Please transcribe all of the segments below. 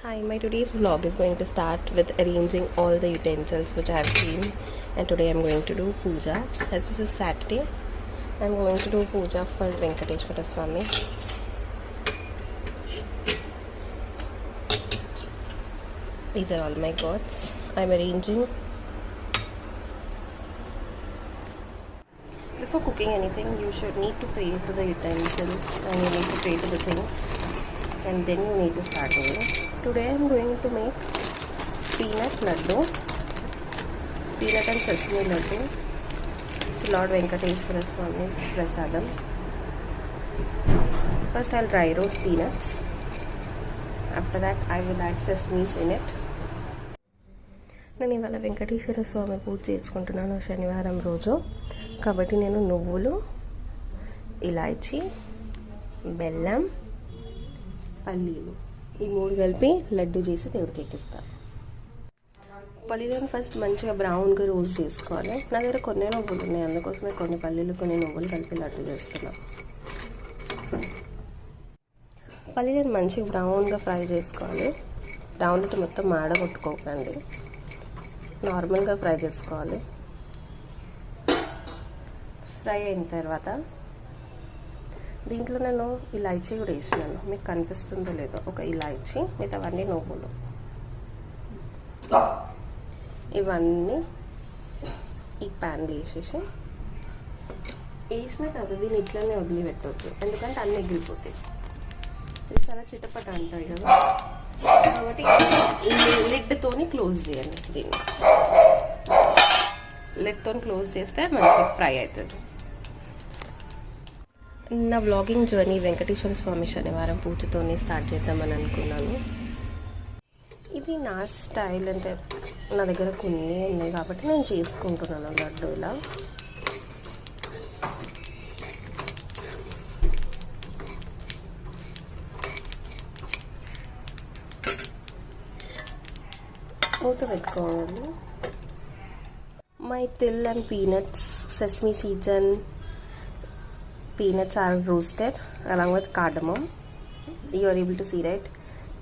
Hi, my today's vlog is going to start with arranging all the utensils which I have seen, and today I'm going to do puja. As this is Saturday, I'm going to do puja for Venkateshwara Swami. These are all my gods. I'm arranging. Before cooking anything, you should need to pray to the utensils and you need to pray to the things, and then you need to start doing. Today I'm going to make peanut laddu, peanut and sesame laddu to Lord Venkateshwara Swami Prasadam. First I'll dry roast peanuts. After that I will add sesames in it. నేను ఇవాళ వెంకటేశ్వర స్వామి పూజ చేసుకుంటున్నాను శనివారం రోజు కాబట్టి నేను నువ్వులు, ఇలాచీ, బెల్లం, పల్లీలు ఈ మూడు కలిపి లడ్డు చేసి దేవుడికి ఎక్కిస్తాను. పల్లీలను ఫస్ట్ మంచిగా బ్రౌన్గా రోస్ట్ చేసుకోవాలి. నా దగ్గర కొన్ని నువ్వులు ఉన్నాయి, అందుకోసమే కొన్ని పల్లీలు కొన్ని నువ్వులు కలిపి లడ్డు చేస్తున్నాను. పల్లీలను మంచిగా బ్రౌన్గా ఫ్రై చేసుకోవాలి. బ్రౌన్ అంటే మొత్తం మాడగొట్టుకోకండి, నార్మల్గా ఫ్రై చేసుకోవాలి. ఫ్రై అయిన తర్వాత దీంట్లో నేను ఇలాచీ కూడా వేసినాను, మీకు కనిపిస్తుందో లేదో. ఒక ఇలాచీ, మిగతావన్నీ నువ్వులు, ఇవన్నీ ఈ ప్యాన్లో వేసేసిన తర్వాత దీన్ని ఇట్లనే వదిలిపెట్టవద్దు, ఎందుకంటే అన్నీ ఎగిరిపోతాయి. ఇది చాలా చిటపట అంటాయి కదా, కాబట్టి లిడ్తోని క్లోజ్ చేయండి. దీన్ని లిడ్తో క్లోజ్ చేస్తే మంచిగా ఫ్రై అవుతుంది. నా వ్లాగింగ్ జర్నీ వెంకటేశ్వర స్వామి శనివారం పూజతోనే స్టార్ట్ చేద్దామని అనుకున్నాను. ఇది నా స్టైల్, అంటే నా దగ్గర కొన్ని ఉన్నాయి కాబట్టి నేను చేసుకుంటున్నాను లడ్డు ఇలా. మూత పెట్టుకోవాలి. My till and peanuts, sesame seeds and peanuts are roasted along with cardamom. You are able to see, right?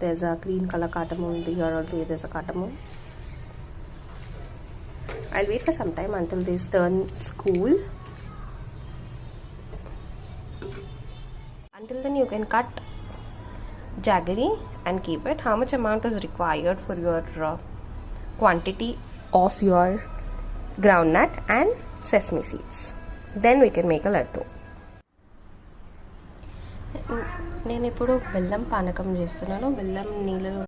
There's a green color cardamom. Here also there's a cardamom. I'll wait for some time until this turns cool. Until then you can cut jaggery and keep it. How much amount is required for your quantity of your groundnut and sesame seeds, then we can make a laddu. నేను ఇప్పుడు బెల్లం పానకం చేస్తున్నాను. బెల్లం నీళ్ళలో